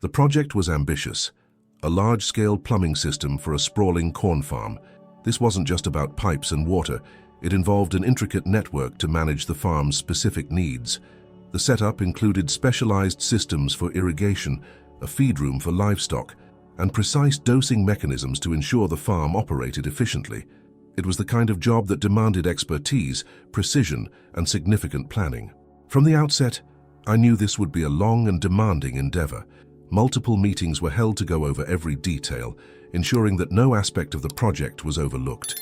The project was ambitious, a large-scale plumbing system for a sprawling corn farm. This wasn't just about pipes and water, it involved an intricate network to manage the farm's specific needs. The setup included specialized systems for irrigation, a feed room for livestock, and precise dosing mechanisms to ensure the farm operated efficiently. It was the kind of job that demanded expertise, precision, and significant planning. From the outset, I knew this would be a long and demanding endeavor. Multiple meetings were held to go over every detail, ensuring that no aspect of the project was overlooked.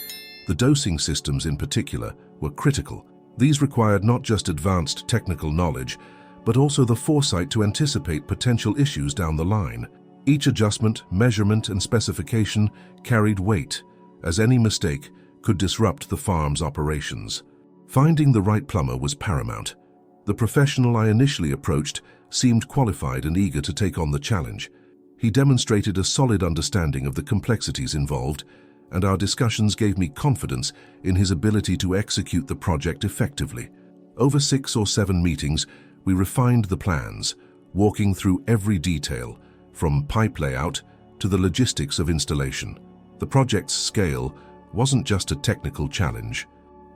The dosing systems in particular were critical. These required not just advanced technical knowledge, but also the foresight to anticipate potential issues down the line. Each adjustment, measurement, and specification carried weight, as any mistake could disrupt the farm's operations. Finding the right plumber was paramount. The professional I initially approached seemed qualified and eager to take on the challenge. He demonstrated a solid understanding of the complexities involved, and our discussions gave me confidence in his ability to execute the project effectively. Over 6 or 7 meetings, we refined the plans, walking through every detail, from pipe layout to the logistics of installation. The project's scale wasn't just a technical challenge.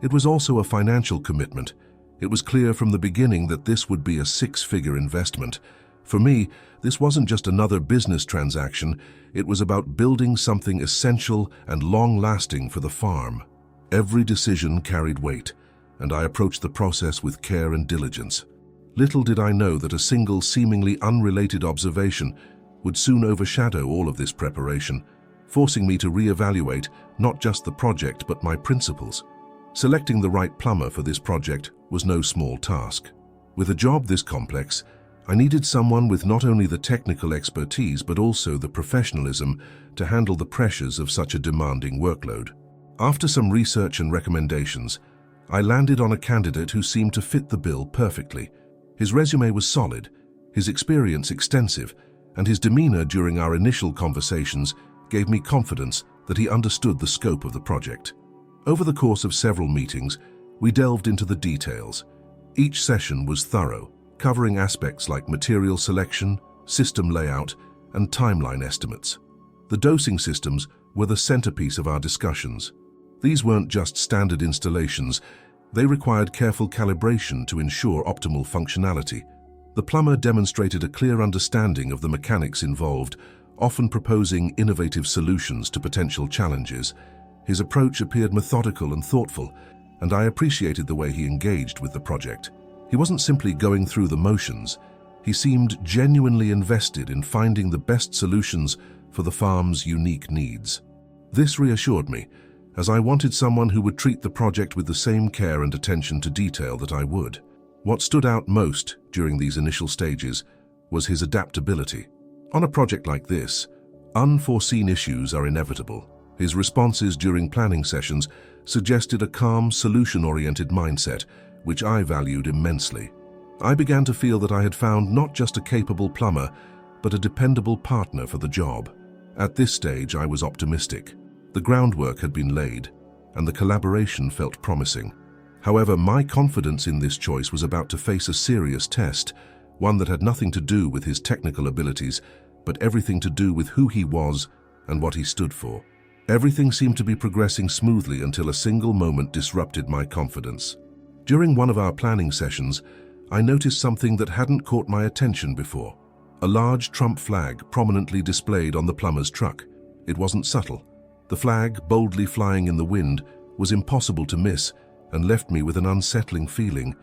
It was also a financial commitment. It was clear from the beginning that this would be a 6-figure investment. For me, this wasn't just another business transaction, it was about building something essential and long-lasting for the farm. Every decision carried weight, and I approached the process with care and diligence. Little did I know that a single seemingly unrelated observation would soon overshadow all of this preparation, forcing me to reevaluate not just the project but my principles. Selecting the right plumber for this project was no small task. With a job this complex, I needed someone with not only the technical expertise but also the professionalism to handle the pressures of such a demanding workload. After some research and recommendations, I landed on a candidate who seemed to fit the bill perfectly. His resume was solid, his experience extensive, and his demeanor during our initial conversations gave me confidence that he understood the scope of the project. Over the course of several meetings, we delved into the details. Each session was thorough, covering aspects like material selection, system layout, and timeline estimates. The dosing systems were the centerpiece of our discussions. These weren't just standard installations, they required careful calibration to ensure optimal functionality. The plumber demonstrated a clear understanding of the mechanics involved, often proposing innovative solutions to potential challenges. His approach appeared methodical and thoughtful, and I appreciated the way he engaged with the project. He wasn't simply going through the motions. He seemed genuinely invested in finding the best solutions for the farm's unique needs. This reassured me, as I wanted someone who would treat the project with the same care and attention to detail that I would. What stood out most during these initial stages was his adaptability. On a project like this, unforeseen issues are inevitable. His responses during planning sessions suggested a calm, solution-oriented mindset, which I valued immensely. I began to feel that I had found not just a capable plumber, but a dependable partner for the job. At this stage, I was optimistic. The groundwork had been laid, and the collaboration felt promising. However, my confidence in this choice was about to face a serious test, one that had nothing to do with his technical abilities, but everything to do with who he was and what he stood for. Everything seemed to be progressing smoothly until a single moment disrupted my confidence. During one of our planning sessions, I noticed something that hadn't caught my attention before. A large Trump flag prominently displayed on the plumber's truck. It wasn't subtle. The flag, boldly flying in the wind, was impossible to miss and left me with an unsettling feeling.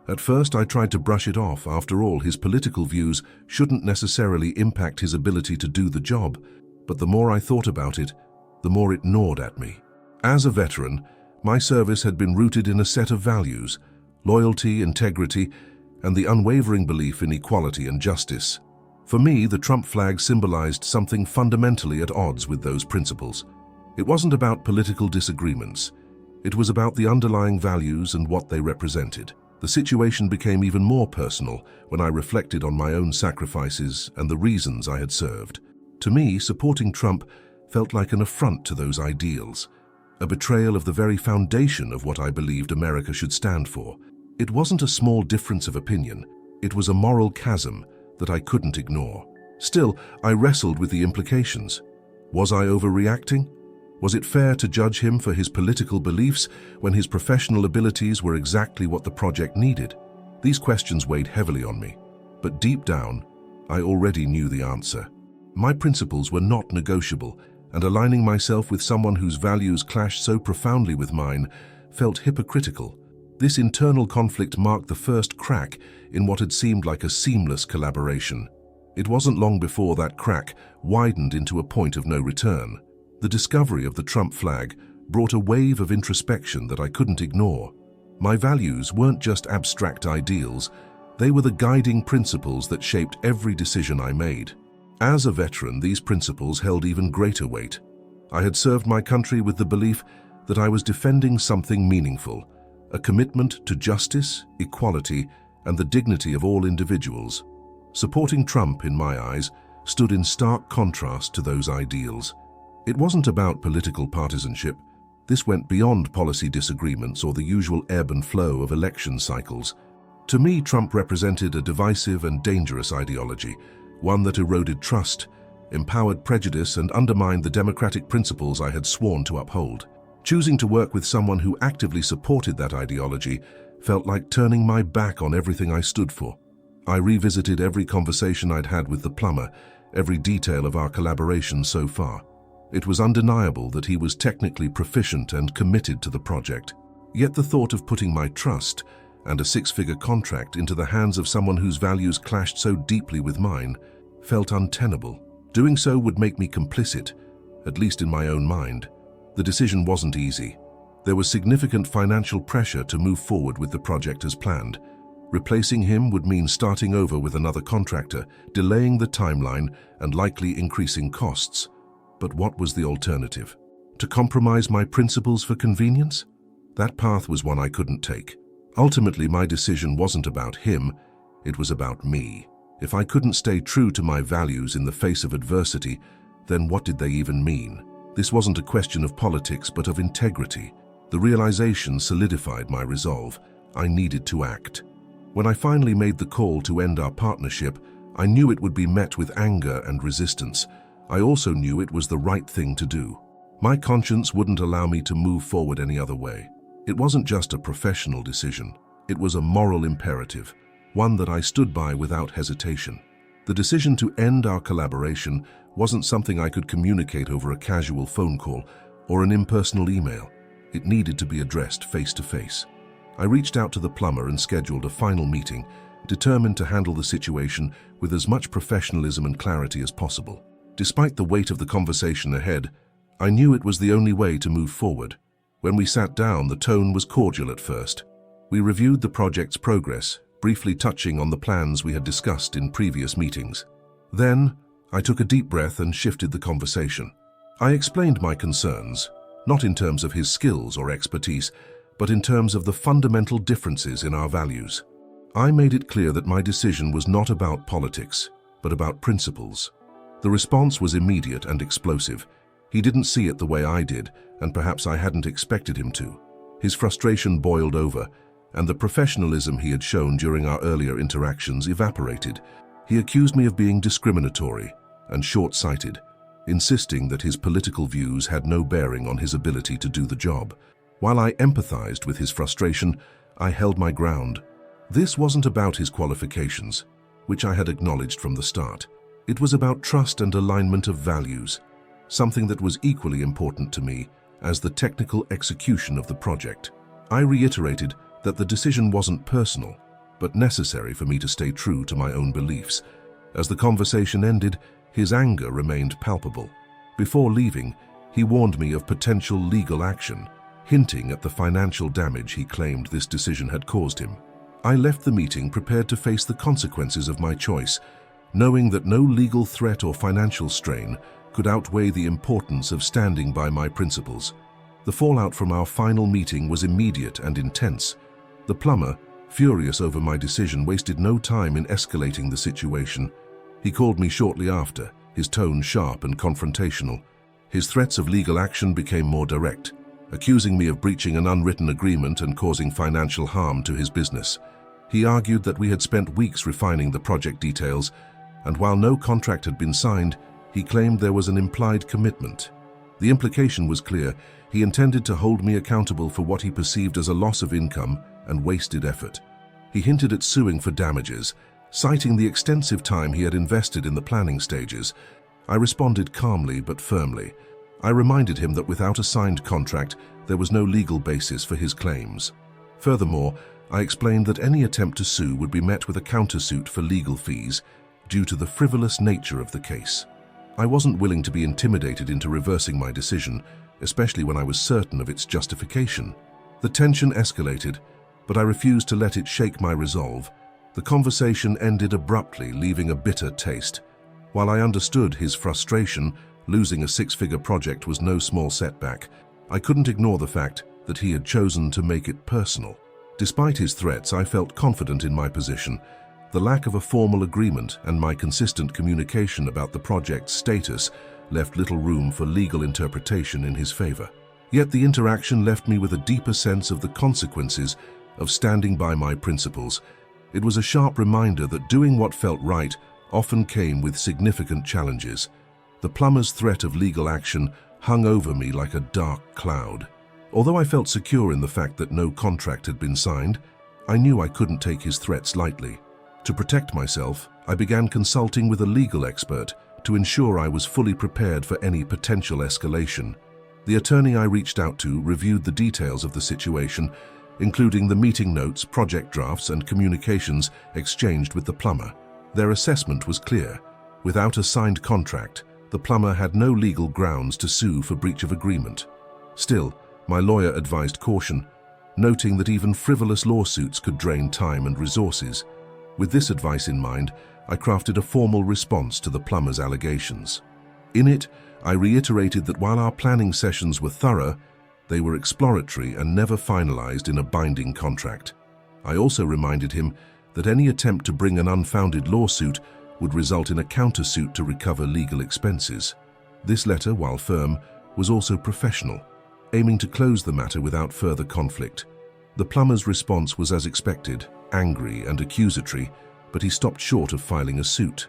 At first, I tried to brush it off. After all, his political views shouldn't necessarily impact his ability to do the job. But the more I thought about it, the more it gnawed at me. As a veteran, my service had been rooted in a set of values: loyalty, integrity, and the unwavering belief in equality and justice. For me, the Trump flag symbolized something fundamentally at odds with those principles. It wasn't about political disagreements. It was about the underlying values and what they represented. The situation became even more personal when I reflected on my own sacrifices and the reasons I had served. To me, supporting Trump felt like an affront to those ideals, a betrayal of the very foundation of what I believed America should stand for. It wasn't a small difference of opinion. It was a moral chasm that I couldn't ignore. Still, I wrestled with the implications. Was I overreacting? Was it fair to judge him for his political beliefs when his professional abilities were exactly what the project needed? These questions weighed heavily on me, but deep down, I already knew the answer. My principles were not negotiable, and aligning myself with someone whose values clashed so profoundly with mine felt hypocritical. This internal conflict marked the first crack in what had seemed like a seamless collaboration. It wasn't long before that crack widened into a point of no return. The discovery of the Trump flag brought a wave of introspection that I couldn't ignore. My values weren't just abstract ideals, they were the guiding principles that shaped every decision I made. As a veteran, these principles held even greater weight. I had served my country with the belief that I was defending something meaningful, a commitment to justice, equality, and the dignity of all individuals. Supporting Trump, in my eyes, stood in stark contrast to those ideals. It wasn't about political partisanship. This went beyond policy disagreements or the usual ebb and flow of election cycles. To me, Trump represented a divisive and dangerous ideology, one that eroded trust, empowered prejudice, and undermined the democratic principles I had sworn to uphold. Choosing to work with someone who actively supported that ideology felt like turning my back on everything I stood for. I revisited every conversation I'd had with the plumber, every detail of our collaboration so far. It was undeniable that he was technically proficient and committed to the project. Yet the thought of putting my trust and a six-figure contract into the hands of someone whose values clashed so deeply with mine felt untenable. Doing so would make me complicit, at least in my own mind. The decision wasn't easy. There was significant financial pressure to move forward with the project as planned. Replacing him would mean starting over with another contractor, delaying the timeline and likely increasing costs. But what was the alternative? To compromise my principles for convenience? That path was one I couldn't take. Ultimately, my decision wasn't about him, it was about me. If I couldn't stay true to my values in the face of adversity, then what did they even mean? This wasn't a question of politics, but of integrity. The realization solidified my resolve. I needed to act. When I finally made the call to end our partnership, I knew it would be met with anger and resistance. I also knew it was the right thing to do. My conscience wouldn't allow me to move forward any other way. It wasn't just a professional decision. It was a moral imperative, one that I stood by without hesitation. The decision to end our collaboration wasn't something I could communicate over a casual phone call or an impersonal email. It needed to be addressed face to face. I reached out to the plumber and scheduled a final meeting, determined to handle the situation with as much professionalism and clarity as possible. Despite the weight of the conversation ahead, I knew it was the only way to move forward. When we sat down, the tone was cordial at first. We reviewed the project's progress, briefly touching on the plans we had discussed in previous meetings. Then, I took a deep breath and shifted the conversation. I explained my concerns, not in terms of his skills or expertise, but in terms of the fundamental differences in our values. I made it clear that my decision was not about politics, but about principles. The response was immediate and explosive. He didn't see it the way I did, and perhaps I hadn't expected him to. His frustration boiled over, and the professionalism he had shown during our earlier interactions evaporated. He accused me of being discriminatory and short-sighted, insisting that his political views had no bearing on his ability to do the job. While I empathized with his frustration, I held my ground. This wasn't about his qualifications, which I had acknowledged from the start. It was about trust and alignment of values, something that was equally important to me as the technical execution of the project. I reiterated that the decision wasn't personal, but necessary for me to stay true to my own beliefs. As the conversation ended, his anger remained palpable. Before leaving, he warned me of potential legal action, hinting at the financial damage he claimed this decision had caused him. I left the meeting prepared to face the consequences of my choice, knowing that no legal threat or financial strain could outweigh the importance of standing by my principles. The fallout from our final meeting was immediate and intense. The plumber, furious over my decision, wasted no time in escalating the situation. He called me shortly after, his tone sharp and confrontational. His threats of legal action became more direct, accusing me of breaching an unwritten agreement and causing financial harm to his business. He argued that we had spent weeks refining the project details, and while no contract had been signed, he claimed there was an implied commitment. The implication was clear. He intended to hold me accountable for what he perceived as a loss of income and wasted effort. He hinted at suing for damages, citing the extensive time he had invested in the planning stages. I responded calmly but firmly. I reminded him that without a signed contract, there was no legal basis for his claims. Furthermore, I explained that any attempt to sue would be met with a countersuit for legal fees due to the frivolous nature of the case. I wasn't willing to be intimidated into reversing my decision, especially when I was certain of its justification. The tension escalated, but I refused to let it shake my resolve. The conversation ended abruptly, leaving a bitter taste. While I understood his frustration, losing a six-figure project was no small setback. I couldn't ignore the fact that he had chosen to make it personal. Despite his threats, I felt confident in my position. The lack of a formal agreement and my consistent communication about the project's status left little room for legal interpretation in his favor. Yet the interaction left me with a deeper sense of the consequences of standing by my principles. It was a sharp reminder that doing what felt right often came with significant challenges. The plumber's threat of legal action hung over me like a dark cloud. Although I felt secure in the fact that no contract had been signed, I knew I couldn't take his threats lightly. To protect myself, I began consulting with a legal expert to ensure I was fully prepared for any potential escalation. The attorney I reached out to reviewed the details of the situation, including the meeting notes, project drafts, and communications exchanged with the plumber. Their assessment was clear. Without a signed contract, the plumber had no legal grounds to sue for breach of agreement. Still, my lawyer advised caution, noting that even frivolous lawsuits could drain time and resources. With this advice in mind, I crafted a formal response to the plumber's allegations. In it, I reiterated that while our planning sessions were thorough, they were exploratory and never finalized in a binding contract. I also reminded him that any attempt to bring an unfounded lawsuit would result in a countersuit to recover legal expenses. This letter, while firm, was also professional, aiming to close the matter without further conflict. The plumber's response was as expected, angry and accusatory, but he stopped short of filing a suit.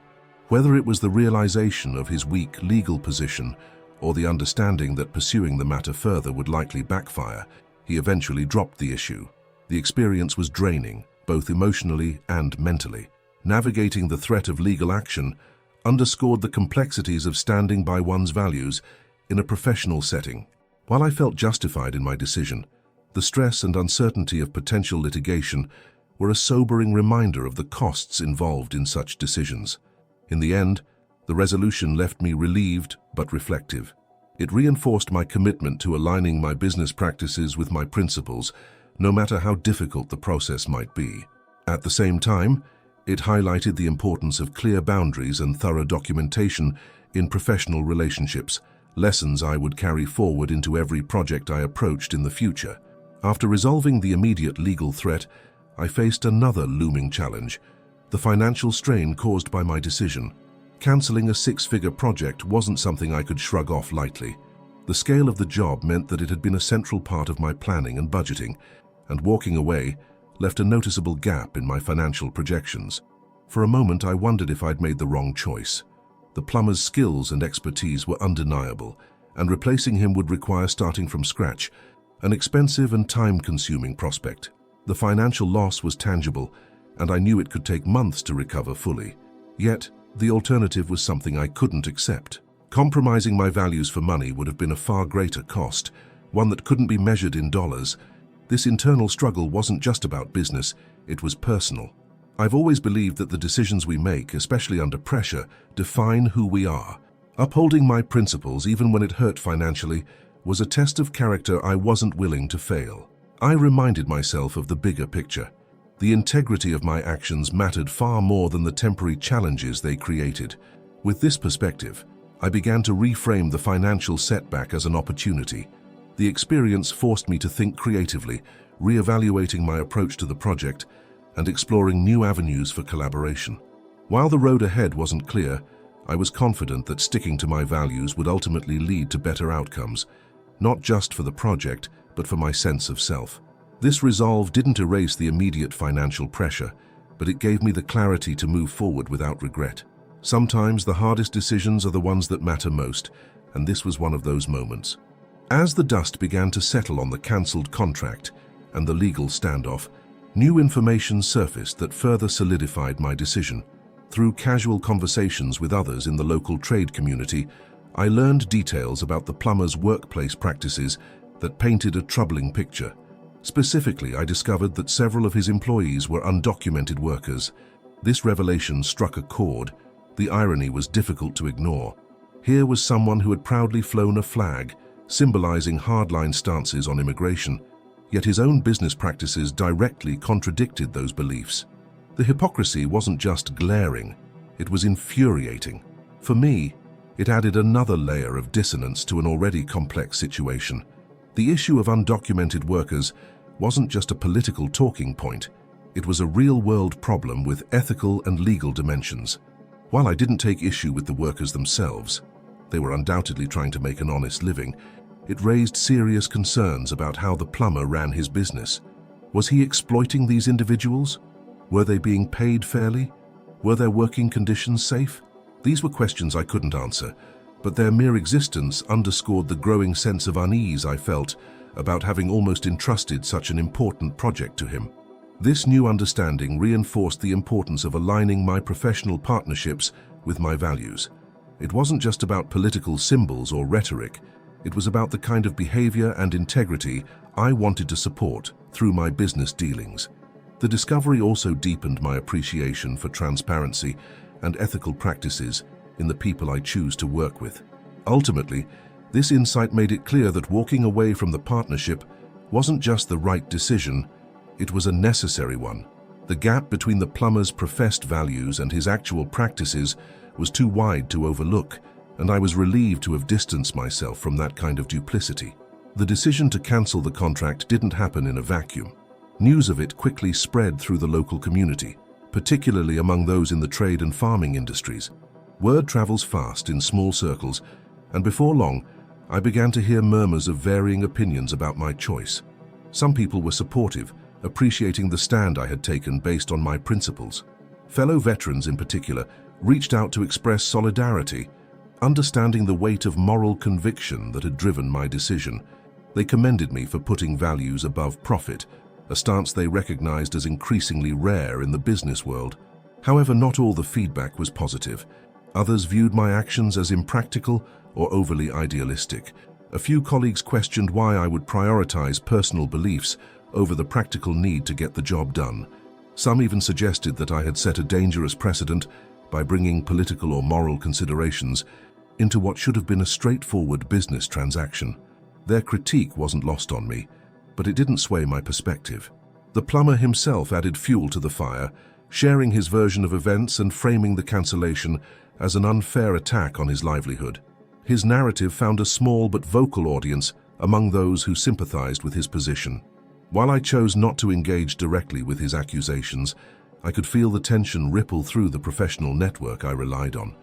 Whether it was the realization of his weak legal position or the understanding that pursuing the matter further would likely backfire, he eventually dropped the issue. The experience was draining, both emotionally and mentally. Navigating the threat of legal action underscored the complexities of standing by one's values in a professional setting. While I felt justified in my decision, the stress and uncertainty of potential litigation were a sobering reminder of the costs involved in such decisions. In the end, the resolution left me relieved but reflective. It reinforced my commitment to aligning my business practices with my principles, no matter how difficult the process might be. At the same time, it highlighted the importance of clear boundaries and thorough documentation in professional relationships, lessons I would carry forward into every project I approached in the future. After resolving the immediate legal threat, I faced another looming challenge: the financial strain caused by my decision. Canceling a six-figure project wasn't something I could shrug off lightly. The scale of the job meant that it had been a central part of my planning and budgeting, and walking away left a noticeable gap in my financial projections. For a moment, I wondered if I'd made the wrong choice. The plumber's skills and expertise were undeniable, and replacing him would require starting from scratch, an expensive and time-consuming prospect. The financial loss was tangible, and I knew it could take months to recover fully. Yet, the alternative was something I couldn't accept. Compromising my values for money would have been a far greater cost, one that couldn't be measured in dollars. This internal struggle wasn't just about business, it was personal. I've always believed that the decisions we make, especially under pressure, define who we are. Upholding my principles, even when it hurt financially, was a test of character I wasn't willing to fail. I reminded myself of the bigger picture. The integrity of my actions mattered far more than the temporary challenges they created. With this perspective, I began to reframe the financial setback as an opportunity. The experience forced me to think creatively, reevaluating my approach to the project and exploring new avenues for collaboration. While the road ahead wasn't clear, I was confident that sticking to my values would ultimately lead to better outcomes, not just for the project, but for my sense of self. This resolve didn't erase the immediate financial pressure, but it gave me the clarity to move forward without regret. Sometimes the hardest decisions are the ones that matter most, and this was one of those moments. As the dust began to settle on the cancelled contract and the legal standoff, new information surfaced that further solidified my decision. Through casual conversations with others in the local trade community, I learned details about the plumber's workplace practices that painted a troubling picture. Specifically, I discovered that several of his employees were undocumented workers. This revelation struck a chord. The irony was difficult to ignore. Here was someone who had proudly flown a flag, symbolizing hardline stances on immigration, yet his own business practices directly contradicted those beliefs. The hypocrisy wasn't just glaring, it was infuriating. For me, it added another layer of dissonance to an already complex situation. The issue of undocumented workers wasn't just a political talking point, it was a real-world problem with ethical and legal dimensions. While I didn't take issue with the workers themselves, they were undoubtedly trying to make an honest living, it raised serious concerns about how the plumber ran his business. Was he exploiting these individuals? Were they being paid fairly? Were their working conditions safe? These were questions I couldn't answer, but their mere existence underscored the growing sense of unease I felt about having almost entrusted such an important project to him. This new understanding reinforced the importance of aligning my professional partnerships with my values. It wasn't just about political symbols or rhetoric, it was about the kind of behavior and integrity I wanted to support through my business dealings. The discovery also deepened my appreciation for transparency and ethical practices in the people I choose to work with. Ultimately, this insight made it clear that walking away from the partnership wasn't just the right decision, it was a necessary one. The gap between the plumber's professed values and his actual practices was too wide to overlook, and I was relieved to have distanced myself from that kind of duplicity. The decision to cancel the contract didn't happen in a vacuum. News of it quickly spread through the local community, particularly among those in the trade and farming industries. Word travels fast in small circles, and before long, I began to hear murmurs of varying opinions about my choice. Some people were supportive, appreciating the stand I had taken based on my principles. Fellow veterans in particular reached out to express solidarity, understanding the weight of moral conviction that had driven my decision. They commended me for putting values above profit, a stance they recognized as increasingly rare in the business world. However, not all the feedback was positive. Others viewed my actions as impractical or overly idealistic. A few colleagues questioned why I would prioritize personal beliefs over the practical need to get the job done. Some even suggested that I had set a dangerous precedent by bringing political or moral considerations into what should have been a straightforward business transaction. Their critique wasn't lost on me, but it didn't sway my perspective. The plumber himself added fuel to the fire, sharing his version of events and framing the cancellation as an unfair attack on his livelihood. His narrative found a small but vocal audience among those who sympathized with his position. While I chose not to engage directly with his accusations, I could feel the tension ripple through the professional network I relied on.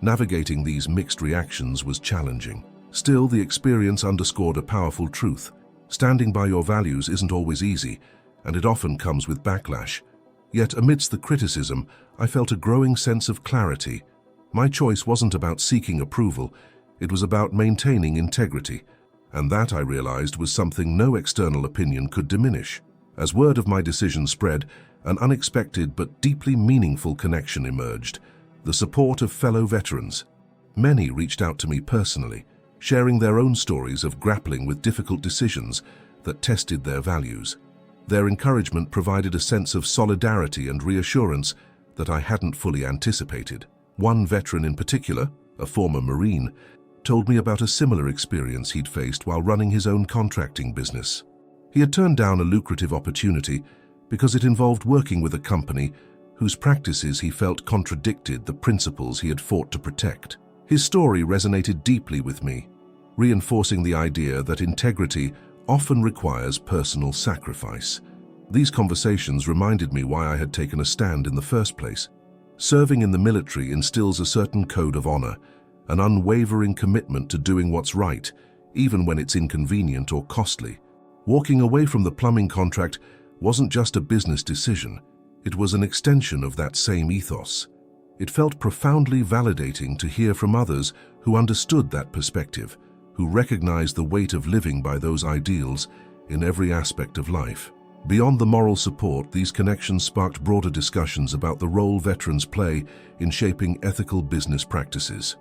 Navigating these mixed reactions was challenging. Still, the experience underscored a powerful truth. Standing by your values isn't always easy, and it often comes with backlash. Yet amidst the criticism, I felt a growing sense of clarity. My choice wasn't about seeking approval, it was about maintaining integrity, and that, I realized, was something no external opinion could diminish. As word of my decision spread, an unexpected but deeply meaningful connection emerged: the support of fellow veterans. Many reached out to me personally, sharing their own stories of grappling with difficult decisions that tested their values. Their encouragement provided a sense of solidarity and reassurance that I hadn't fully anticipated. One veteran in particular, a former Marine, told me about a similar experience he'd faced while running his own contracting business. He had turned down a lucrative opportunity because it involved working with a company whose practices he felt contradicted the principles he had fought to protect. His story resonated deeply with me, reinforcing the idea that integrity often requires personal sacrifice. These conversations reminded me why I had taken a stand in the first place. Serving in the military instills a certain code of honor, an unwavering commitment to doing what's right, even when it's inconvenient or costly. Walking away from the plumbing contract wasn't just a business decision, it was an extension of that same ethos. It felt profoundly validating to hear from others who understood that perspective, who recognized the weight of living by those ideals in every aspect of life. Beyond the moral support, these connections sparked broader discussions about the role veterans play in shaping ethical business practices.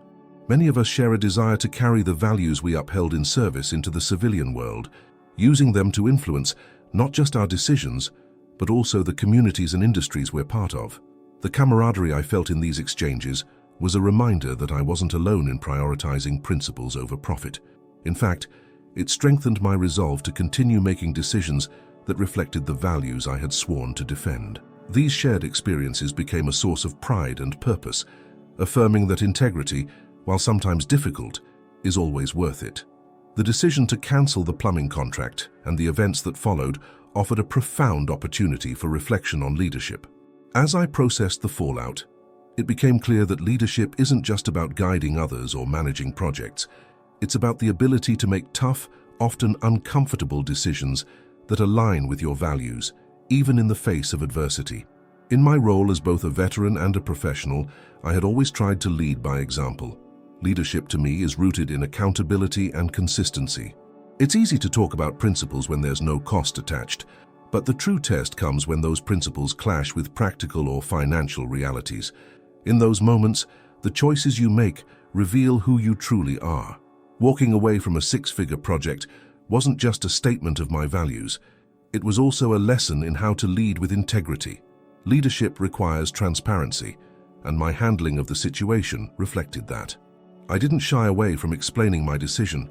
Many of us share a desire to carry the values we upheld in service into the civilian world, using them to influence not just our decisions, but also the communities and industries we're part of. The camaraderie I felt in these exchanges was a reminder that I wasn't alone in prioritizing principles over profit. In fact, it strengthened my resolve to continue making decisions that reflected the values I had sworn to defend. These shared experiences became a source of pride and purpose, affirming that integrity, while sometimes difficult, is always worth it. The decision to cancel the plumbing contract and the events that followed offered a profound opportunity for reflection on leadership. As I processed the fallout, it became clear that leadership isn't just about guiding others or managing projects. It's about the ability to make tough, often uncomfortable decisions that align with your values, even in the face of adversity. In my role as both a veteran and a professional, I had always tried to lead by example. Leadership to me is rooted in accountability and consistency. It's easy to talk about principles when there's no cost attached, but the true test comes when those principles clash with practical or financial realities. In those moments, the choices you make reveal who you truly are. Walking away from a six-figure project wasn't just a statement of my values. It was also a lesson in how to lead with integrity. Leadership requires transparency, and my handling of the situation reflected that. I didn't shy away from explaining my decision,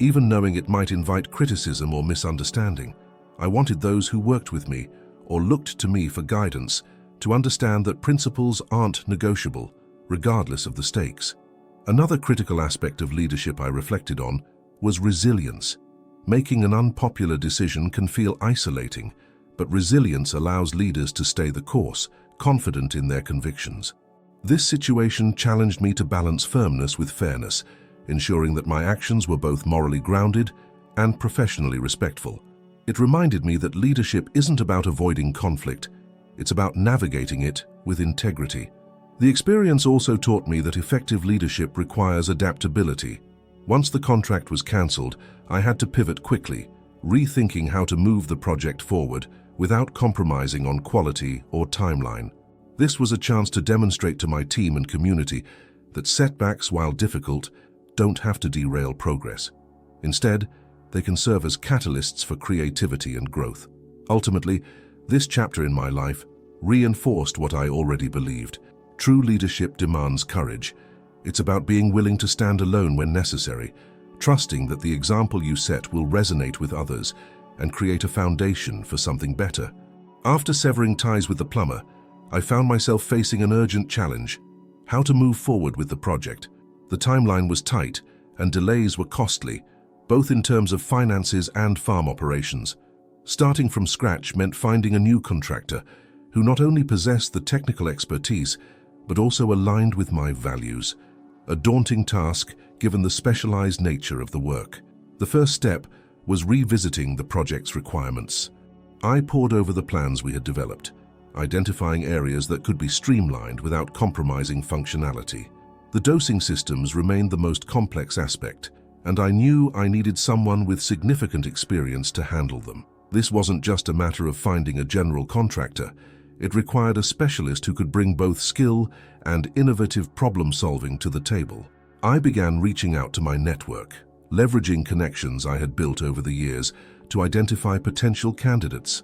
even knowing it might invite criticism or misunderstanding. I wanted those who worked with me or looked to me for guidance to understand that principles aren't negotiable, regardless of the stakes. Another critical aspect of leadership I reflected on was resilience. Making an unpopular decision can feel isolating, but resilience allows leaders to stay the course, confident in their convictions. This situation challenged me to balance firmness with fairness, ensuring that my actions were both morally grounded and professionally respectful. It reminded me that leadership isn't about avoiding conflict, it's about navigating it with integrity. The experience also taught me that effective leadership requires adaptability. Once the contract was cancelled, I had to pivot quickly, rethinking how to move the project forward without compromising on quality or timeline. This was a chance to demonstrate to my team and community that setbacks, while difficult, don't have to derail progress. Instead, they can serve as catalysts for creativity and growth. Ultimately, this chapter in my life reinforced what I already believed. True leadership demands courage. It's about being willing to stand alone when necessary, trusting that the example you set will resonate with others and create a foundation for something better. After severing ties with the plumber, I found myself facing an urgent challenge: how to move forward with the project. The timeline was tight and delays were costly, both in terms of finances and farm operations. Starting from scratch meant finding a new contractor who not only possessed the technical expertise, but also aligned with my values. A daunting task given the specialized nature of the work. The first step was revisiting the project's requirements. I pored over the plans we had developed, identifying areas that could be streamlined without compromising functionality. The dosing systems remained the most complex aspect, and I knew I needed someone with significant experience to handle them. This wasn't just a matter of finding a general contractor. It required a specialist who could bring both skill and innovative problem-solving to the table. I began reaching out to my network, leveraging connections I had built over the years to identify potential candidates.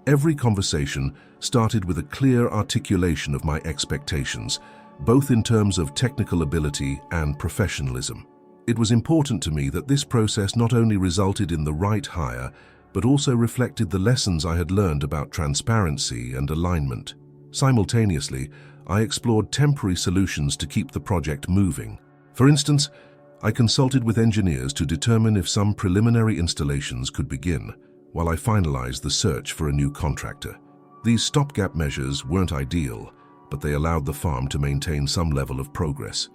Every conversation started with a clear articulation of my expectations, both in terms of technical ability and professionalism. It was important to me that this process not only resulted in the right hire, but also reflected the lessons I had learned about transparency and alignment. Simultaneously, I explored temporary solutions to keep the project moving. For instance, I consulted with engineers to determine if some preliminary installations could begin, while I finalized the search for a new contractor. These stopgap measures weren't ideal, but they allowed the farm to maintain some level of progress.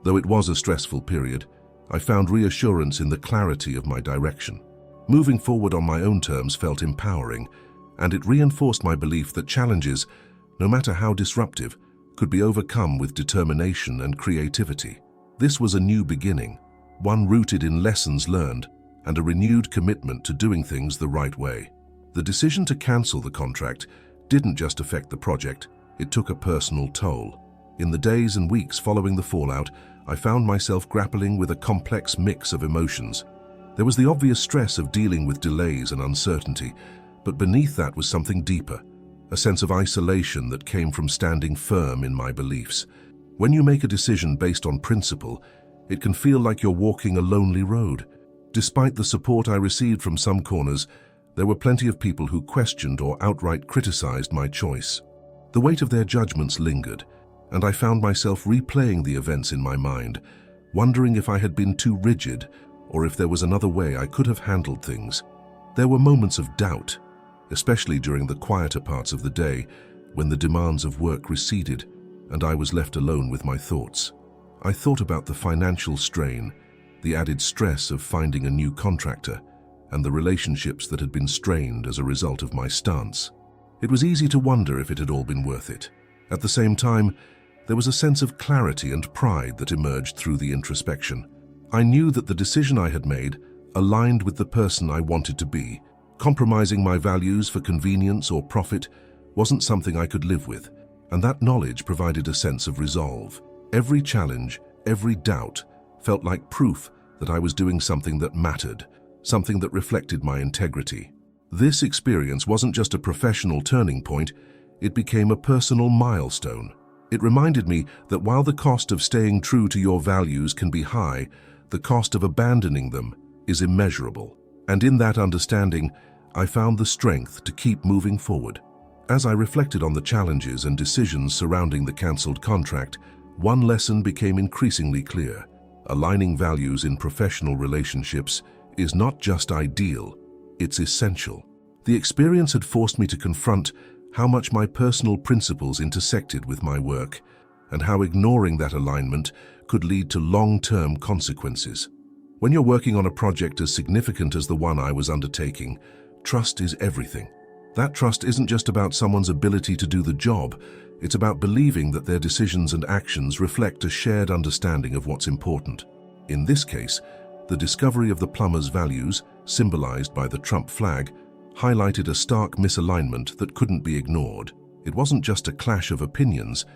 Though it was a stressful period, I found reassurance in the clarity of my direction. Moving forward on my own terms felt empowering, and it reinforced my belief that challenges, no matter how disruptive, could be overcome with determination and creativity. This was a new beginning, one rooted in lessons learned and a renewed commitment to doing things the right way. The decision to cancel the contract didn't just affect the project, it took a personal toll. In the days and weeks following the fallout, I found myself grappling with a complex mix of emotions. There was the obvious stress of dealing with delays and uncertainty, but beneath that was something deeper, a sense of isolation that came from standing firm in my beliefs. When you make a decision based on principle, it can feel like you're walking a lonely road. Despite the support I received from some corners, there were plenty of people who questioned or outright criticized my choice. The weight of their judgments lingered, and I found myself replaying the events in my mind, wondering if I had been too rigid or if there was another way I could have handled things. There were moments of doubt, especially during the quieter parts of the day when the demands of work receded and I was left alone with my thoughts. I thought about the financial strain, the added stress of finding a new contractor, and the relationships that had been strained as a result of my stance. It was easy to wonder if it had all been worth it. At the same time, there was a sense of clarity and pride that emerged through the introspection. I knew that the decision I had made aligned with the person I wanted to be. Compromising my values for convenience or profit wasn't something I could live with, and that knowledge provided a sense of resolve. Every challenge, every doubt, felt like proof that I was doing something that mattered, something that reflected my integrity. This experience wasn't just a professional turning point, it became a personal milestone. It reminded me that while the cost of staying true to your values can be high, the cost of abandoning them is immeasurable. And in that understanding, I found the strength to keep moving forward. As I reflected on the challenges and decisions surrounding the cancelled contract, one lesson became increasingly clear. Aligning values in professional relationships is not just ideal, it's essential. The experience had forced me to confront how much my personal principles intersected with my work, and how ignoring that alignment could lead to long-term consequences. When you're working on a project as significant as the one I was undertaking, trust is everything. That trust isn't just about someone's ability to do the job, it's about believing that their decisions and actions reflect a shared understanding of what's important. In this case, the discovery of the plumber's values, symbolized by the Trump flag, highlighted a stark misalignment that couldn't be ignored. It wasn't just a clash of opinions,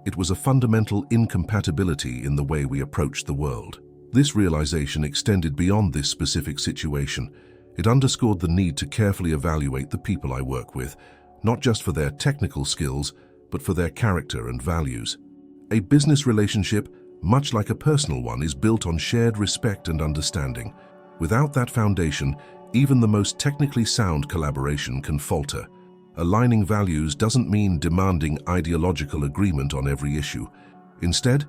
it was a fundamental incompatibility in the way we approached the world. This realization extended beyond this specific situation. It underscored the need to carefully evaluate the people I work with, not just for their technical skills, but for their character and values. A business relationship, much like a personal one, is built on shared respect and understanding. Without that foundation, even the most technically sound collaboration can falter. Aligning values doesn't mean demanding ideological agreement on every issue. Instead,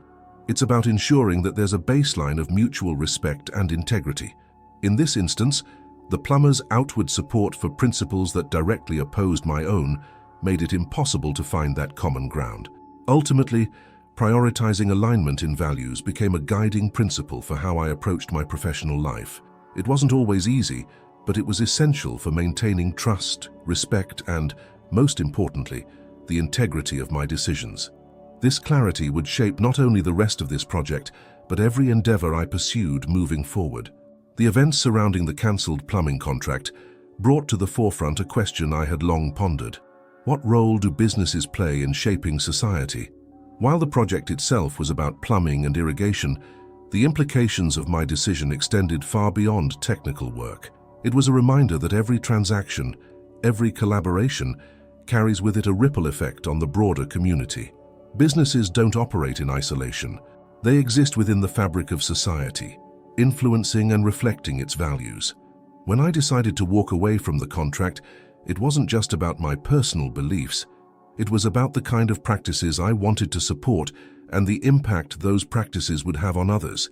it's about ensuring that there's a baseline of mutual respect and integrity. In this instance, the plumber's outward support for principles that directly opposed my own made it impossible to find that common ground. Ultimately, prioritizing alignment in values became a guiding principle for how I approached my professional life. It wasn't always easy, but it was essential for maintaining trust, respect, and, most importantly, the integrity of my decisions. This clarity would shape not only the rest of this project, but every endeavor I pursued moving forward. The events surrounding the cancelled plumbing contract brought to the forefront a question I had long pondered. What role do businesses play in shaping society? While the project itself was about plumbing and irrigation, the implications of my decision extended far beyond technical work. It was a reminder that every transaction, every collaboration, carries with it a ripple effect on the broader community. Businesses don't operate in isolation. They exist within the fabric of society, influencing and reflecting its values. When I decided to walk away from the contract, it wasn't just about my personal beliefs. It was about the kind of practices I wanted to support and the impact those practices would have on others.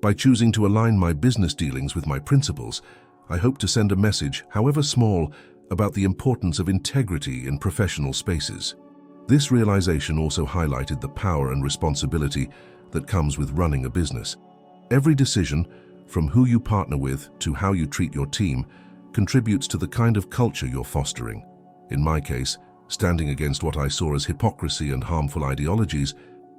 By choosing to align my business dealings with my principles, I hope to send a message, however small, about the importance of integrity in professional spaces. This realization also highlighted the power and responsibility that comes with running a business. Every decision, from who you partner with to how you treat your team, contributes to the kind of culture you're fostering. In my case, Standing against what I saw as hypocrisy and harmful ideologies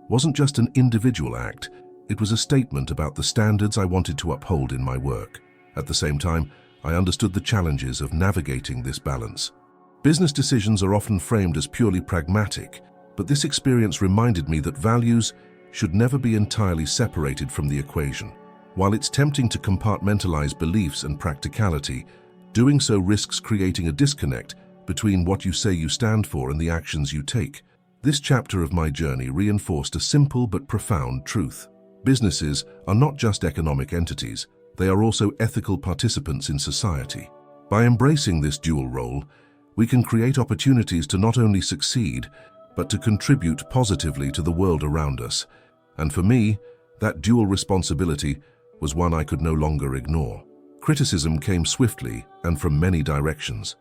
wasn't just an individual act, it was a statement about the standards I wanted to uphold in my work. At the same time, I understood the challenges of navigating this balance. Business decisions are often framed as purely pragmatic, but this experience reminded me that values should never be entirely separated from the equation. While it's tempting to compartmentalize beliefs and practicality, doing so risks creating a disconnect between what you say you stand for and the actions you take. This chapter of my journey reinforced a simple but profound truth. Businesses are not just economic entities, they are also ethical participants in society. By embracing this dual role, we can create opportunities to not only succeed, but to contribute positively to the world around us. And for me, that dual responsibility was one I could no longer ignore. Criticism came swiftly and from many directions.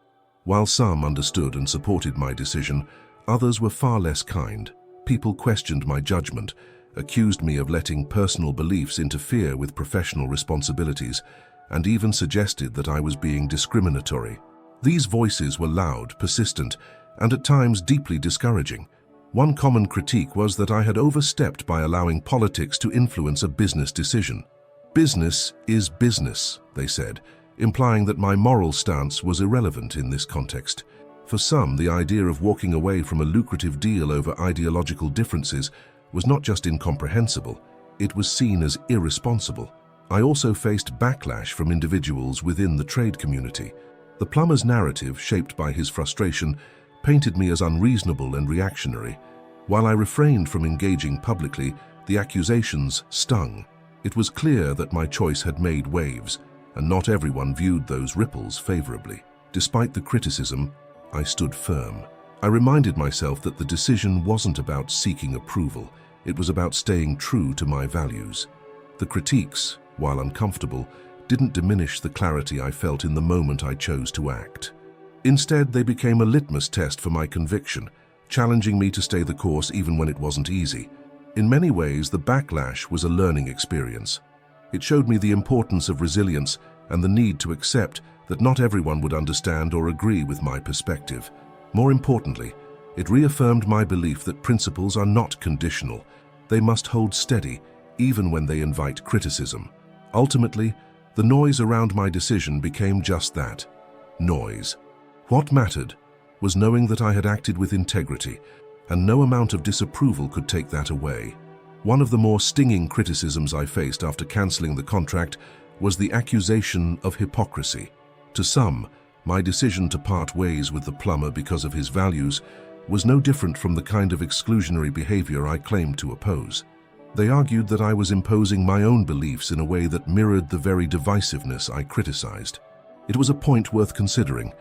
While some understood and supported my decision, others were far less kind. People questioned my judgment, accused me of letting personal beliefs interfere with professional responsibilities, and even suggested that I was being discriminatory. These voices were loud, persistent, and at times deeply discouraging. One common critique was that I had overstepped by allowing politics to influence a business decision. Business is business, they said, implying that my moral stance was irrelevant in this context. For some, the idea of walking away from a lucrative deal over ideological differences was not just incomprehensible, it was seen as irresponsible. I also faced backlash from individuals within the trade community. The plumber's narrative, shaped by his frustration, painted me as unreasonable and reactionary. While I refrained from engaging publicly, the accusations stung. It was clear that my choice had made waves, and not everyone viewed those ripples favorably. Despite the criticism, I stood firm. I reminded myself that the decision wasn't about seeking approval, it was about staying true to my values. The critiques, while uncomfortable, didn't diminish the clarity I felt in the moment I chose to act. Instead, they became a litmus test for my conviction, challenging me to stay the course even when it wasn't easy. In many ways, the backlash was a learning experience. It showed me the importance of resilience and the need to accept that not everyone would understand or agree with my perspective. More importantly, it reaffirmed my belief that principles are not conditional. They must hold steady, even when they invite criticism. Ultimately, the noise around my decision became just that, noise. What mattered was knowing that I had acted with integrity, and no amount of disapproval could take that away. One of the more stinging criticisms I faced after cancelling the contract was the accusation of hypocrisy. To some, my decision to part ways with the plumber because of his values was no different from the kind of exclusionary behavior I claimed to oppose. They argued that I was imposing my own beliefs in a way that mirrored the very divisiveness I criticized. It was a point worth considering,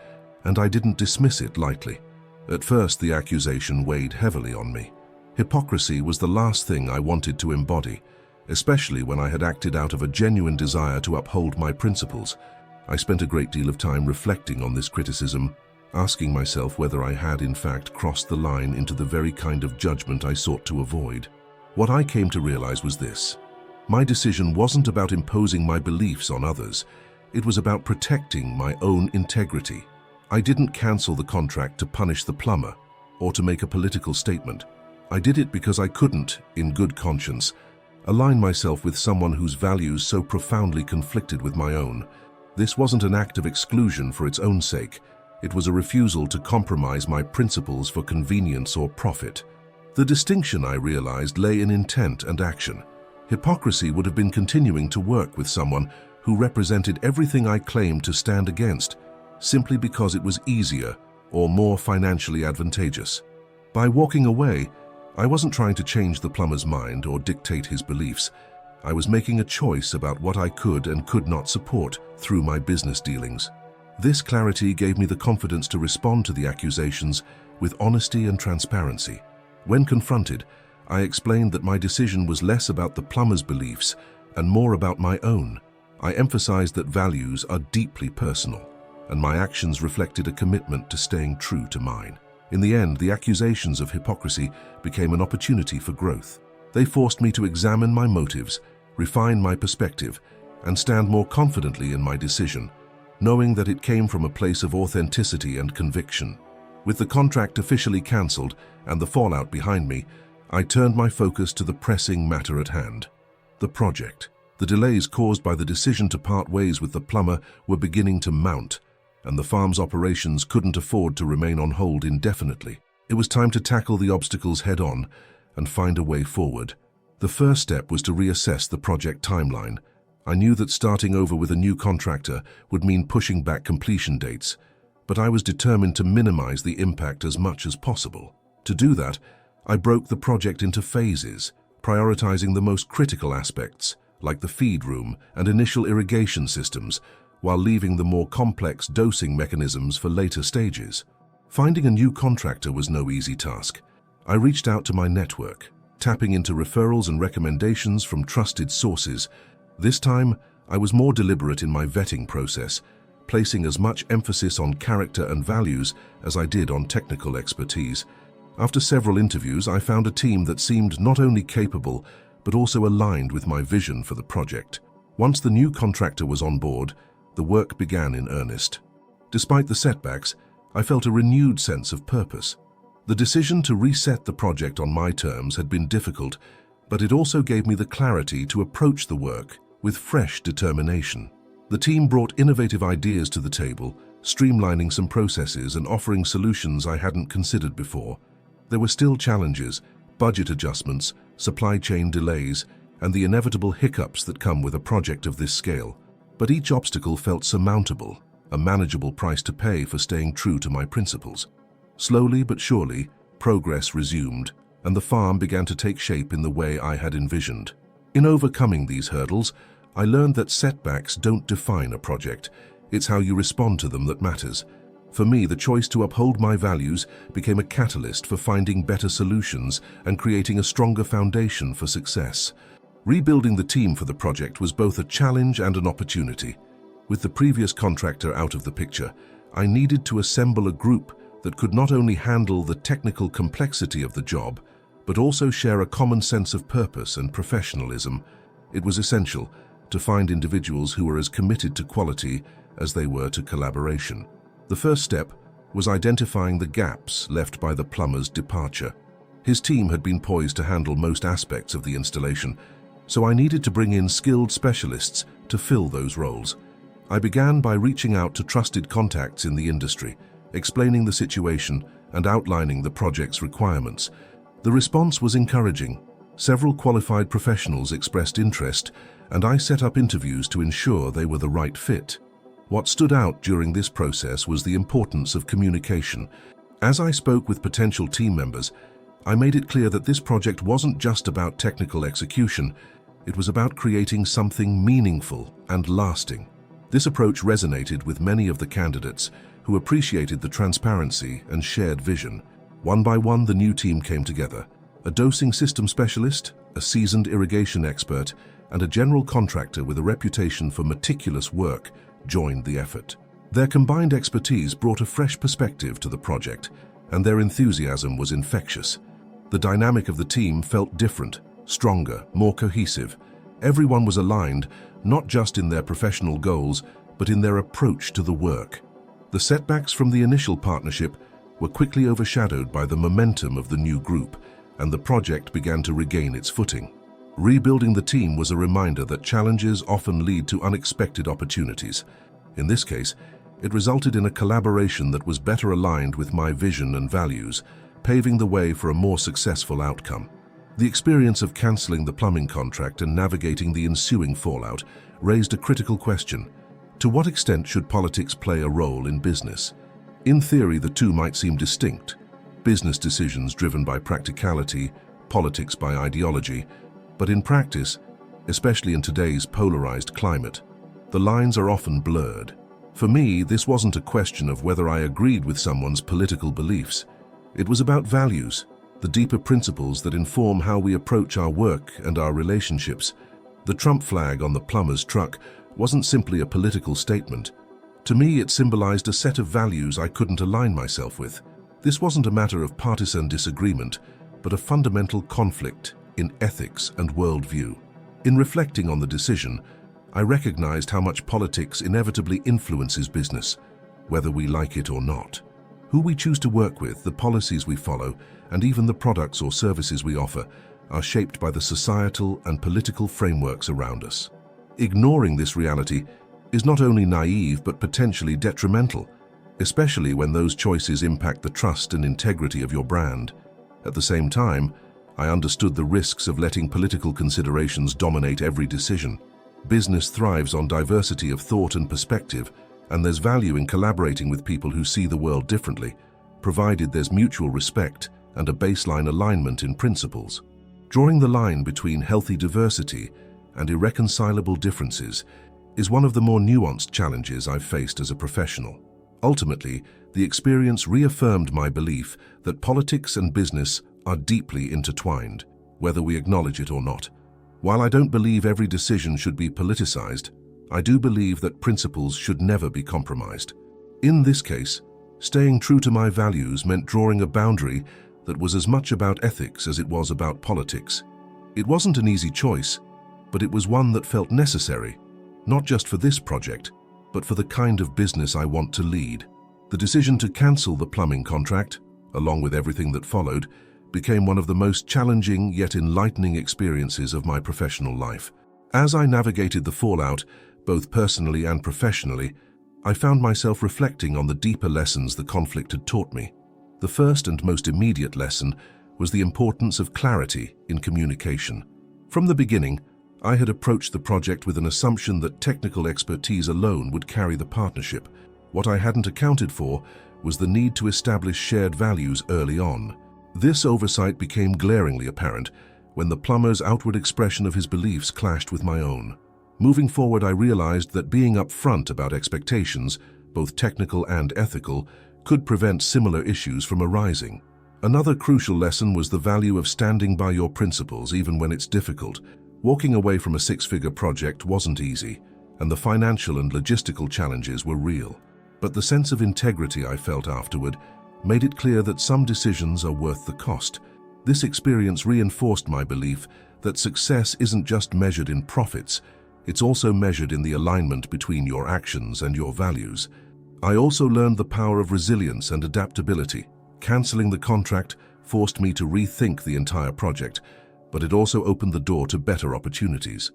and I didn't dismiss it lightly. At first, the accusation weighed heavily on me. Hypocrisy was the last thing I wanted to embody, especially when I had acted out of a genuine desire to uphold my principles. I spent a great deal of time reflecting on this criticism, asking myself whether I had in fact crossed the line into the very kind of judgment I sought to avoid. What I came to realize was this: my decision wasn't about imposing my beliefs on others, it was about protecting my own integrity. I didn't cancel the contract to punish the plumber or to make a political statement. I did it because I couldn't, in good conscience, align myself with someone whose values so profoundly conflicted with my own. This wasn't an act of exclusion for its own sake. It was a refusal to compromise my principles for convenience or profit. The distinction, I realized, lay in intent and action. Hypocrisy would have been continuing to work with someone who represented everything I claimed to stand against, simply because it was easier or more financially advantageous. By walking away, I wasn't trying to change the plumber's mind or dictate his beliefs. I was making a choice about what I could and could not support through my business dealings. This clarity gave me the confidence to respond to the accusations with honesty and transparency. When confronted, I explained that my decision was less about the plumber's beliefs and more about my own. I emphasized that values are deeply personal, and my actions reflected a commitment to staying true to mine. In the end, the accusations of hypocrisy became an opportunity for growth. They forced me to examine my motives, refine my perspective, and stand more confidently in my decision, knowing that it came from a place of authenticity and conviction. With the contract officially cancelled and the fallout behind me, I turned my focus to the pressing matter at hand. The project. The delays caused by the decision to part ways with the plumber were beginning to mount, and the farm's operations couldn't afford to remain on hold indefinitely. It was time to tackle the obstacles head-on and find a way forward. The first step was to reassess the project timeline. I knew that starting over with a new contractor would mean pushing back completion dates, but I was determined to minimize the impact as much as possible. To do that, I broke the project into phases, prioritizing the most critical aspects, like the feed room and initial irrigation systems, while leaving the more complex dosing mechanisms for later stages. Finding a new contractor was no easy task. I reached out to my network, tapping into referrals and recommendations from trusted sources. This time, I was more deliberate in my vetting process, placing as much emphasis on character and values as I did on technical expertise. After several interviews, I found a team that seemed not only capable, but also aligned with my vision for the project. Once the new contractor was on board, the work began in earnest. Despite the setbacks, I felt a renewed sense of purpose. The decision to reset the project on my terms had been difficult, but it also gave me the clarity to approach the work with fresh determination. The team brought innovative ideas to the table, streamlining some processes and offering solutions I hadn't considered before. There were still challenges, budget adjustments, supply chain delays, and the inevitable hiccups that come with a project of this scale. But each obstacle felt surmountable, a manageable price to pay for staying true to my principles. Slowly but surely, progress resumed, and the farm began to take shape in the way I had envisioned. In overcoming these hurdles, I learned that setbacks don't define a project. It's how you respond to them that matters. For me, the choice to uphold my values became a catalyst for finding better solutions and creating a stronger foundation for success. Rebuilding the team for the project was both a challenge and an opportunity. With the previous contractor out of the picture, I needed to assemble a group that could not only handle the technical complexity of the job, but also share a common sense of purpose and professionalism. It was essential to find individuals who were as committed to quality as they were to collaboration. The first step was identifying the gaps left by the plumber's departure. His team had been poised to handle most aspects of the installation, so I needed to bring in skilled specialists to fill those roles. I began by reaching out to trusted contacts in the industry, explaining the situation and outlining the project's requirements. The response was encouraging. Several qualified professionals expressed interest, and I set up interviews to ensure they were the right fit. What stood out during this process was the importance of communication. As I spoke with potential team members, I made it clear that this project wasn't just about technical execution, it was about creating something meaningful and lasting. This approach resonated with many of the candidates who appreciated the transparency and shared vision. One by one, the new team came together. A dosing system specialist, a seasoned irrigation expert, and a general contractor with a reputation for meticulous work joined the effort. Their combined expertise brought a fresh perspective to the project, and their enthusiasm was infectious. The dynamic of the team felt different, stronger, more cohesive. Everyone was aligned, not just in their professional goals, but in their approach to the work. The setbacks from the initial partnership were quickly overshadowed by the momentum of the new group, and the project began to regain its footing. Rebuilding the team was a reminder that challenges often lead to unexpected opportunities. In this case, it resulted in a collaboration that was better aligned with my vision and values, paving the way for a more successful outcome. The experience of cancelling the plumbing contract and navigating the ensuing fallout raised a critical question. To what extent should politics play a role in business? In theory, the two might seem distinct. Business decisions driven by practicality, politics by ideology. But in practice, especially in today's polarized climate, the lines are often blurred. For me, this wasn't a question of whether I agreed with someone's political beliefs. It was about values, the deeper principles that inform how we approach our work and our relationships. The Trump flag on the plumber's truck wasn't simply a political statement. To me, it symbolized a set of values I couldn't align myself with. This wasn't a matter of partisan disagreement, but a fundamental conflict in ethics and worldview. In reflecting on the decision, I recognized how much politics inevitably influences business, whether we like it or not. Who we choose to work with, the policies we follow, and even the products or services we offer are shaped by the societal and political frameworks around us. Ignoring this reality is not only naive but potentially detrimental, especially when those choices impact the trust and integrity of your brand. At the same time, I understood the risks of letting political considerations dominate every decision. Business thrives on diversity of thought and perspective, and there's value in collaborating with people who see the world differently, provided there's mutual respect and a baseline alignment in principles. Drawing the line between healthy diversity and irreconcilable differences is one of the more nuanced challenges I've faced as a professional. Ultimately, the experience reaffirmed my belief that politics and business are deeply intertwined, whether we acknowledge it or not. While I don't believe every decision should be politicized, I do believe that principles should never be compromised. In this case, staying true to my values meant drawing a boundary that was as much about ethics as it was about politics. It wasn't an easy choice, but it was one that felt necessary, not just for this project, but for the kind of business I want to lead. The decision to cancel the plumbing contract, along with everything that followed, became one of the most challenging yet enlightening experiences of my professional life. As I navigated the fallout, both personally and professionally, I found myself reflecting on the deeper lessons the conflict had taught me. The first and most immediate lesson was the importance of clarity in communication. From the beginning, I had approached the project with an assumption that technical expertise alone would carry the partnership. What I hadn't accounted for was the need to establish shared values early on. This oversight became glaringly apparent when the plumber's outward expression of his beliefs clashed with my own. Moving forward, I realized that being upfront about expectations, both technical and ethical, could prevent similar issues from arising. Another crucial lesson was the value of standing by your principles even when it's difficult. Walking away from a six-figure project wasn't easy, and the financial and logistical challenges were real. But the sense of integrity I felt afterward made it clear that some decisions are worth the cost. This experience reinforced my belief that success isn't just measured in profits, it's also measured in the alignment between your actions and your values. I also learned the power of resilience and adaptability. Canceling the contract forced me to rethink the entire project, but it also opened the door to better opportunities.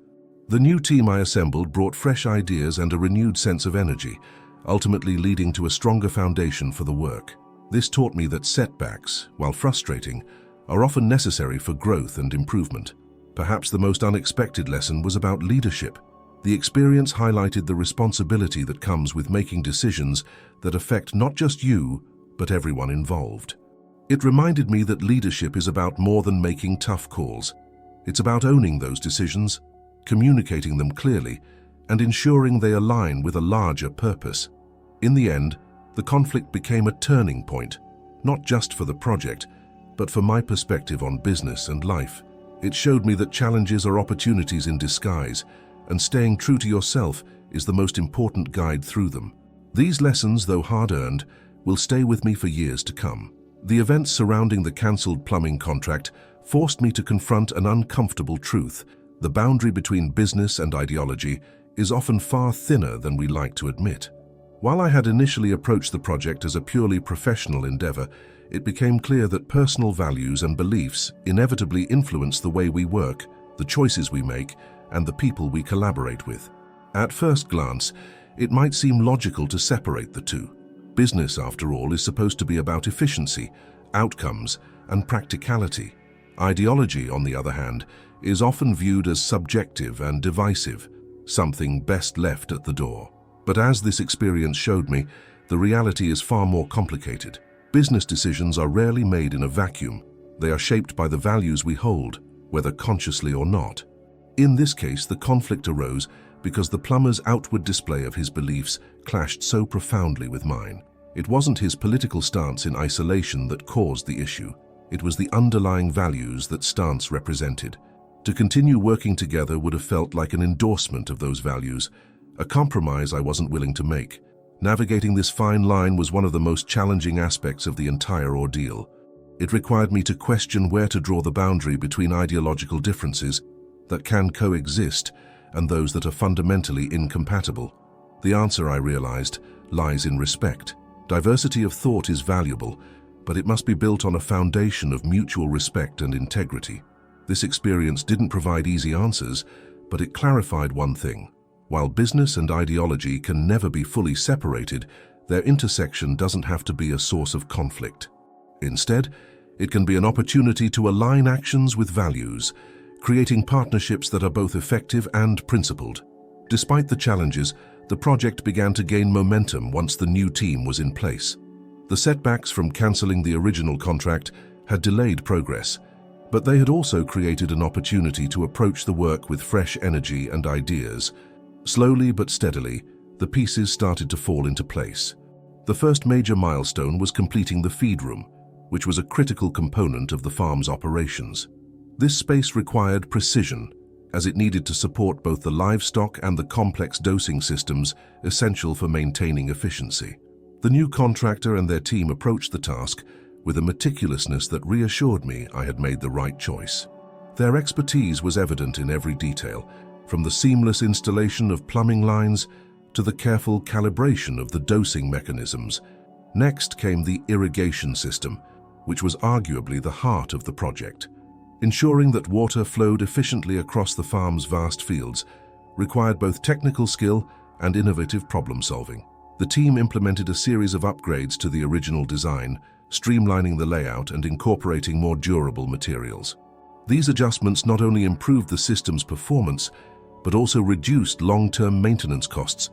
The new team I assembled brought fresh ideas and a renewed sense of energy, ultimately leading to a stronger foundation for the work. This taught me that setbacks, while frustrating, are often necessary for growth and improvement. Perhaps the most unexpected lesson was about leadership. The experience highlighted the responsibility that comes with making decisions that affect not just you, but everyone involved. It reminded me that leadership is about more than making tough calls. It's about owning those decisions, communicating them clearly, and ensuring they align with a larger purpose. In the end, the conflict became a turning point, not just for the project, but for my perspective on business and life. It showed me that challenges are opportunities in disguise, and staying true to yourself is the most important guide through them. These lessons, though hard-earned, will stay with me for years to come. The events surrounding the cancelled plumbing contract forced me to confront an uncomfortable truth. The boundary between business and ideology is often far thinner than we like to admit. While I had initially approached the project as a purely professional endeavor, it became clear that personal values and beliefs inevitably influence the way we work, the choices we make, and the people we collaborate with. At first glance, it might seem logical to separate the two. Business, after all, is supposed to be about efficiency, outcomes, and practicality. Ideology, on the other hand, is often viewed as subjective and divisive, something best left at the door. But as this experience showed me, the reality is far more complicated. Business decisions are rarely made in a vacuum. They are shaped by the values we hold, whether consciously or not. In this case, the conflict arose because the plumber's outward display of his beliefs clashed so profoundly with mine. It wasn't his political stance in isolation that caused the issue. It was the underlying values that stance represented. To continue working together would have felt like an endorsement of those values, a compromise I wasn't willing to make. Navigating this fine line was one of the most challenging aspects of the entire ordeal. It required me to question where to draw the boundary between ideological differences that can coexist and those that are fundamentally incompatible. The answer, I realized, lies in respect. Diversity of thought is valuable, but it must be built on a foundation of mutual respect and integrity. This experience didn't provide easy answers, but it clarified one thing. While business and ideology can never be fully separated, their intersection doesn't have to be a source of conflict. Instead, it can be an opportunity to align actions with values, creating partnerships that are both effective and principled. Despite the challenges, the project began to gain momentum once the new team was in place. The setbacks from cancelling the original contract had delayed progress, but they had also created an opportunity to approach the work with fresh energy and ideas. Slowly but steadily, the pieces started to fall into place. The first major milestone was completing the feed room, which was a critical component of the farm's operations. This space required precision, as it needed to support both the livestock and the complex dosing systems essential for maintaining efficiency. The new contractor and their team approached the task with a meticulousness that reassured me I had made the right choice. Their expertise was evident in every detail, from the seamless installation of plumbing lines to the careful calibration of the dosing mechanisms. Next came the irrigation system, which was arguably the heart of the project. Ensuring that water flowed efficiently across the farm's vast fields required both technical skill and innovative problem-solving. The team implemented a series of upgrades to the original design, streamlining the layout and incorporating more durable materials. These adjustments not only improved the system's performance, but also reduced long-term maintenance costs,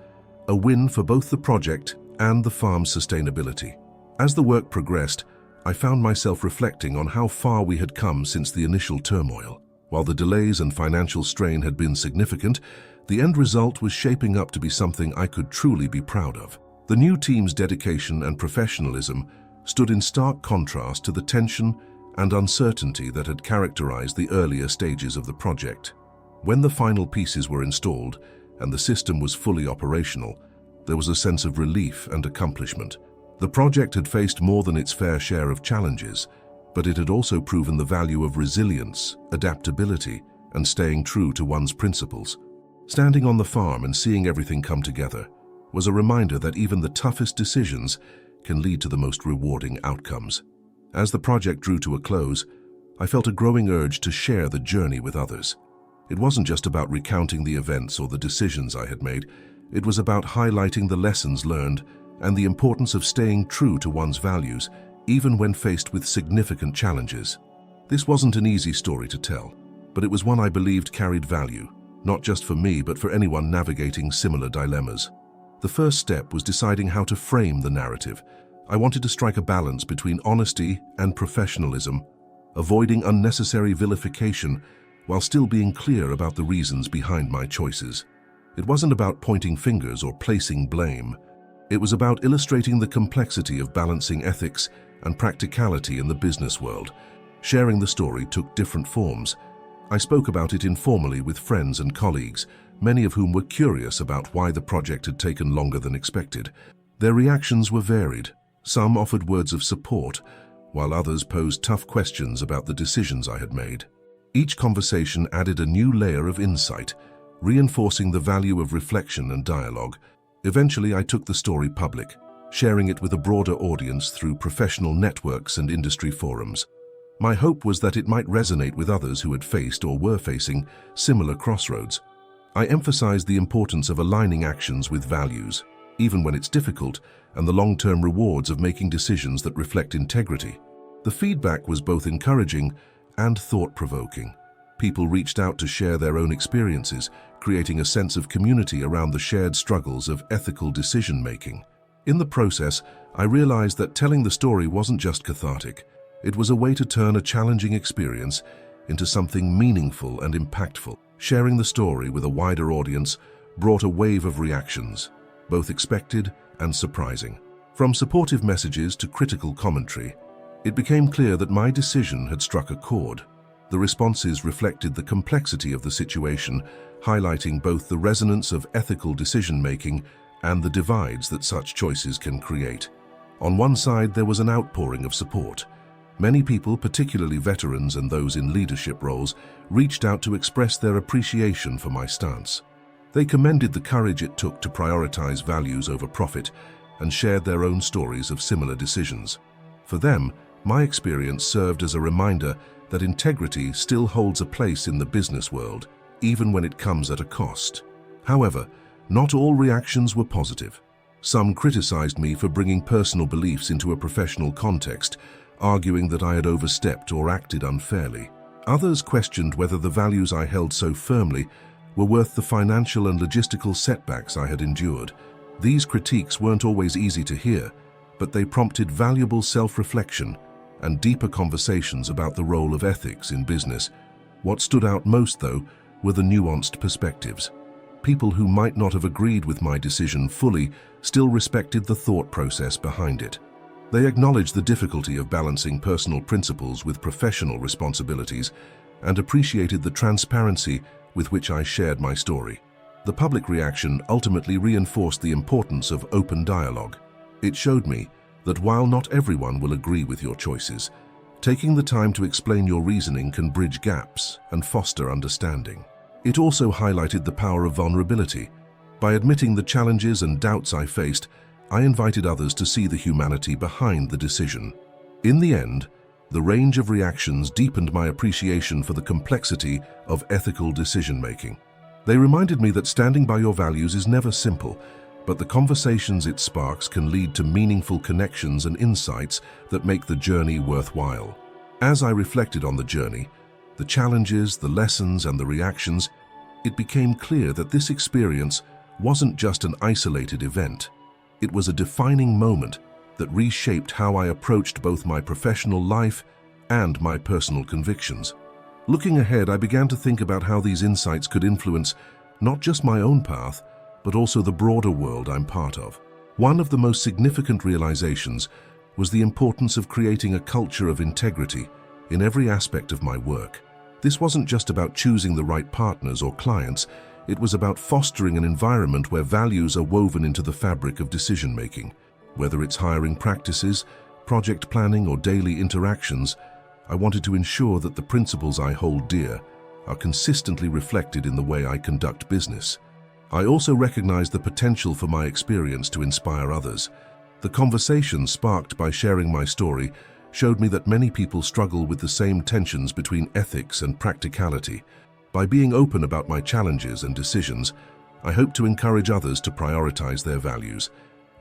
a win for both the project and the farm's sustainability. As the work progressed, I found myself reflecting on how far we had come since the initial turmoil. While the delays and financial strain had been significant, the end result was shaping up to be something I could truly be proud of. The new team's dedication and professionalism stood in stark contrast to the tension and uncertainty that had characterized the earlier stages of the project. When the final pieces were installed and the system was fully operational, there was a sense of relief and accomplishment. The project had faced more than its fair share of challenges, but it had also proven the value of resilience, adaptability, and staying true to one's principles. Standing on the farm and seeing everything come together was a reminder that even the toughest decisions can lead to the most rewarding outcomes. As the project drew to a close, I felt a growing urge to share the journey with others. It wasn't just about recounting the events or the decisions I had made, it was about highlighting the lessons learned and the importance of staying true to one's values, even when faced with significant challenges. This wasn't an easy story to tell, but it was one I believed carried value, not just for me, but for anyone navigating similar dilemmas. The first step was deciding how to frame the narrative. I wanted to strike a balance between honesty and professionalism, avoiding unnecessary vilification while still being clear about the reasons behind my choices. It wasn't about pointing fingers or placing blame. It was about illustrating the complexity of balancing ethics and practicality in the business world. Sharing the story took different forms. I spoke about it informally with friends and colleagues, many of whom were curious about why the project had taken longer than expected. Their reactions were varied. Some offered words of support, while others posed tough questions about the decisions I had made. Each conversation added a new layer of insight, reinforcing the value of reflection and dialogue. Eventually, I took the story public, sharing it with a broader audience through professional networks and industry forums. My hope was that it might resonate with others who had faced or were facing similar crossroads. I emphasized the importance of aligning actions with values, even when it's difficult, and the long-term rewards of making decisions that reflect integrity. The feedback was both encouraging and thought-provoking. People reached out to share their own experiences, creating a sense of community around the shared struggles of ethical decision-making. In the process, I realized that telling the story wasn't just cathartic. It was a way to turn a challenging experience into something meaningful and impactful. Sharing the story with a wider audience brought a wave of reactions, both expected and surprising. From supportive messages to critical commentary, it became clear that my decision had struck a chord. The responses reflected the complexity of the situation, highlighting both the resonance of ethical decision-making and the divides that such choices can create. On one side, there was an outpouring of support. Many people, particularly veterans and those in leadership roles, reached out to express their appreciation for my stance. They commended the courage it took to prioritize values over profit and shared their own stories of similar decisions. For them, my experience served as a reminder that integrity still holds a place in the business world, even when it comes at a cost. However, not all reactions were positive. Some criticized me for bringing personal beliefs into a professional context, arguing that I had overstepped or acted unfairly. Others questioned whether the values I held so firmly were worth the financial and logistical setbacks I had endured. These critiques weren't always easy to hear, but they prompted valuable self-reflection and deeper conversations about the role of ethics in business. What stood out most, though, were the nuanced perspectives. People who might not have agreed with my decision fully still respected the thought process behind it. They acknowledged the difficulty of balancing personal principles with professional responsibilities and appreciated the transparency with which I shared my story. The public reaction ultimately reinforced the importance of open dialogue. It showed me that while not everyone will agree with your choices, taking the time to explain your reasoning can bridge gaps and foster understanding. It also highlighted the power of vulnerability. By admitting the challenges and doubts I faced, I invited others to see the humanity behind the decision. In the end, the range of reactions deepened my appreciation for the complexity of ethical decision-making. They reminded me that standing by your values is never simple, but the conversations it sparks can lead to meaningful connections and insights that make the journey worthwhile. As I reflected on the journey, the challenges, the lessons, and the reactions, it became clear that this experience wasn't just an isolated event. It was a defining moment that reshaped how I approached both my professional life and my personal convictions. Looking ahead, I began to think about how these insights could influence not just my own path, but also the broader world I'm part of. One of the most significant realizations was the importance of creating a culture of integrity in every aspect of my work. This wasn't just about choosing the right partners or clients, it was about fostering an environment where values are woven into the fabric of decision-making. Whether it's hiring practices, project planning, or daily interactions, I wanted to ensure that the principles I hold dear are consistently reflected in the way I conduct business. I also recognized the potential for my experience to inspire others. The conversation sparked by sharing my story showed me that many people struggle with the same tensions between ethics and practicality. By being open about my challenges and decisions, I hope to encourage others to prioritize their values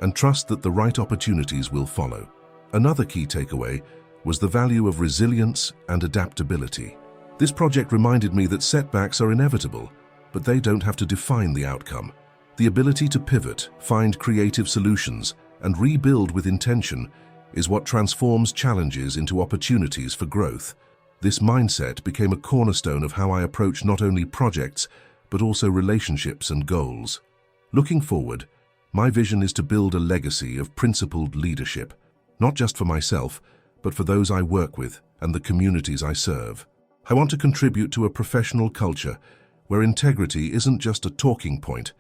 and trust that the right opportunities will follow. Another key takeaway was the value of resilience and adaptability. This project reminded me that setbacks are inevitable, but they don't have to define the outcome. The ability to pivot, find creative solutions, and rebuild with intention is what transforms challenges into opportunities for growth. This mindset became a cornerstone of how I approach not only projects, but also relationships and goals. Looking forward, my vision is to build a legacy of principled leadership, not just for myself, but for those I work with and the communities I serve. I want to contribute to a professional culture where integrity isn't just a talking point,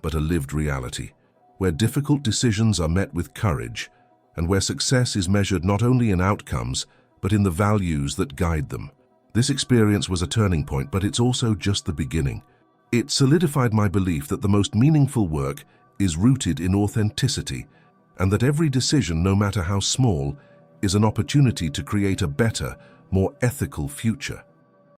but a lived reality, where difficult decisions are met with courage, and where success is measured not only in outcomes, but in the values that guide them. This experience was a turning point, but it's also just the beginning. It solidified my belief that the most meaningful work is rooted in authenticity, and that every decision, no matter how small, is an opportunity to create a better, more ethical future.